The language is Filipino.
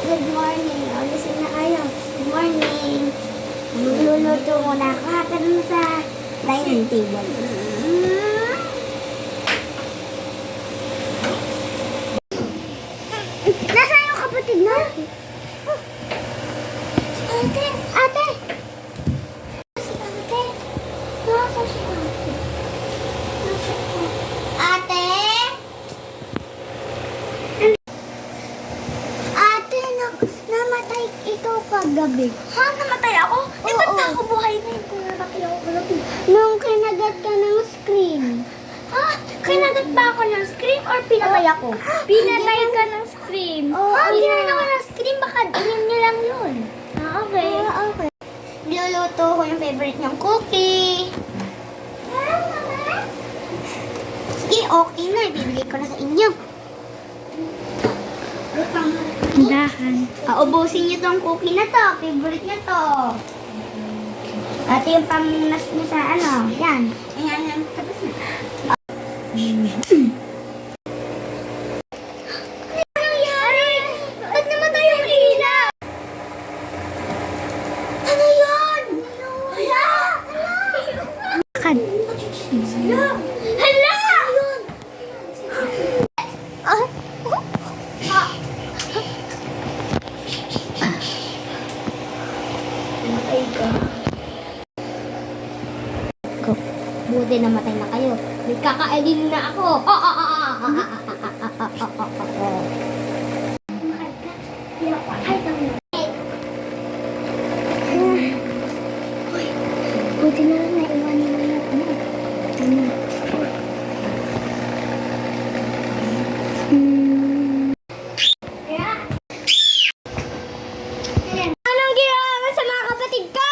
Good morning. O, gising na kayo. Good morning. Magluluto muna ako. Hatid mo sa dining table. Nasaan yung kapatid mo? Ate! Ate! Si ate! Nasa si ate? Ate! Ate, namatay ikaw kagabi. Ha? Namatay ako? Eh, ba't Oo. pa ako buhay na yun kung namatay ako kagabi? Nung kinagat ka ng screen. Ha? Kinagat ba ako ng scream or pinatay ako? Pinatay ka ng scream. Oo, Ha? yun. Ginagawa ko ng scream? Baka yun niya lang yun. Ah, okay. Okay. Niluluto ko yung favorite niyang cookie. Sige, okay na. Ibibigay ko na sa inyo. Dahan. Ubusin niyo tong cookie na to. Favorite niyo to. Ito yung pamunas niyo sa ano. Yan. Ayan. Tapos na. Ano nangyari? Ba't namatay yung ilaw? Ano yun? Hala! Kan. Hala! Hala! Ah. Namatay ka. Buti namatay na kayo. May kakainin na ako. Buti na lang naiwan nila yung ano. Anong ginawa mo sa mga kapatid ko?